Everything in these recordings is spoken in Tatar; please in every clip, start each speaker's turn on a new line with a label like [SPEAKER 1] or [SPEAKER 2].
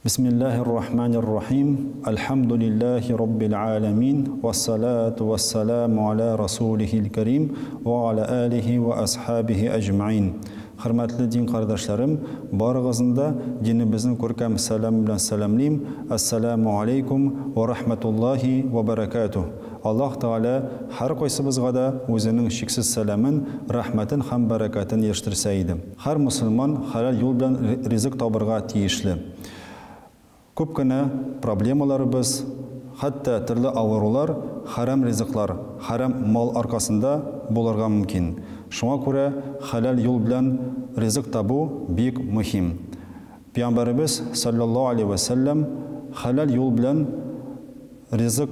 [SPEAKER 1] Bismillahirrahmanirrahim. Alhamdulillahi Rabbil alamin. Wassalatu wassalamu ala rasulihil karim wa ala alihi wa ashabihi ajma'in. Hürmetli din kardeşlerim, barığızında dinimizin көркем selam bilen selamlayım. Assalamu aleykum ve rahmetullahi ve berekatuh. Allah Teala her koysımızga da özünün şiksiz selamın, rahmetin hem bereketin yetiştirseydi. Her Müslüman halal yol bilen rizq tabırga tiyişli. Köpkene problemalarımız, hatta türlü avrular, haram riziklar, haram mal arkasında bulurga mümkün. Şuna göre halal yol bilen rizq tabu büyük mühim. Peygamberimiz sallallahu aleyhi ve sellem halal yol bilen rizq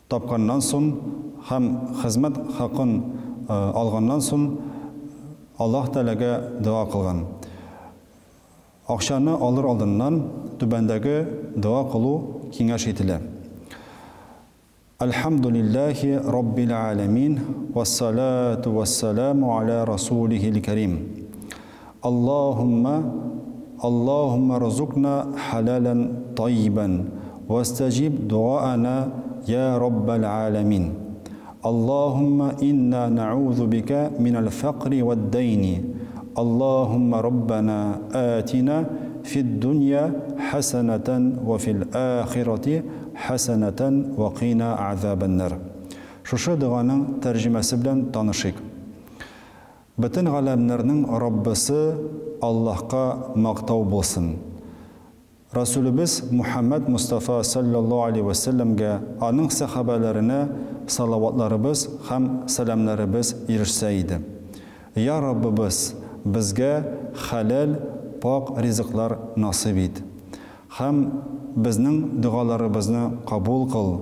[SPEAKER 1] tapkandan son hem hizmet hakkın algandan son Allah Teala'ga dua kılgan. Akşanı alır aldığından tübendeki dua kılu kengaş etile. Elhamdülillahi Rabbil alemin ve salatu ve selamu ala rasulihil kerim. Allahümme rızukna halalen tayyiben ve estecib duaana ya Rabbel alemin. Allahümme inna na'udhu bika minel faqri ve deyni. اللهم ربنا آتنا في الدنيا حسنة وفي الآخرة حسنة وقنا عذاب النار. Şu duanın tercümesi bilen tanışık. Bütün alemlerin Rabbisi Allah'a maqtav bolsun. Resulümüz Muhammed Mustafa sallallahu aleyhi ve sellem'ge anın sahabelerine salavatlarımız hem selamlarımız erişseydi. Ya Rabbimiz bizge halal, pak riziklar nasip et. Hem bizning dualarımızı kabul kıl.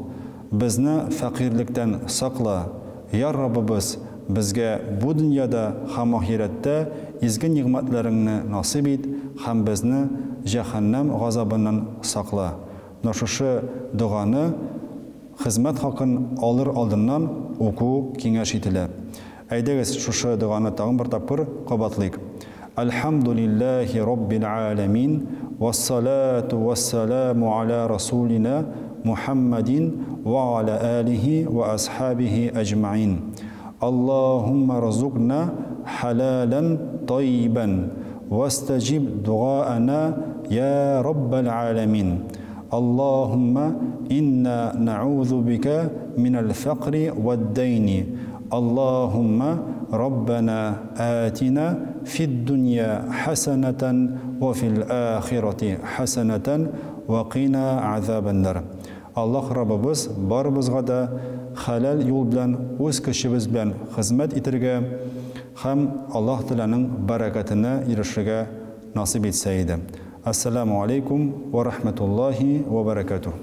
[SPEAKER 1] Bizni fakirlikten sakla. Ya Rabbimiz bizge bu dünyada hem ahirette izgi nimetlerini nasip et. Hem bizni cehennem gazabından sakla. Naşışı duanı hizmet hakkın alır aldığından oku kengaş etile. Әйдәгез шушы дуаны тагын бер тапкыр кабатлыйк. Алхамдулиллахи Раббил аламин вассалату вассаламу аля расулина Мухаммадин ва аля алихи ва асхабихи аджмаин. Аллахумма рзукна халалан таййибан вастаджиб дуаана я Раббал аламин. Аллахумма инна на'удhu бика минал фақри вад дейни. اللهم ربنا آتنا في الدنيا حسنة وفي الآخرة حسنة وقنا عذاب النار. Allah Rabbimiz barımızga da halal yol bilen, öz kişimiz bilen hizmet etirge hem Allah Teala'nın bereketine erişirge nasip etseydi. Esselamu aleyküm ve rahmetullahi ve berekatuhu.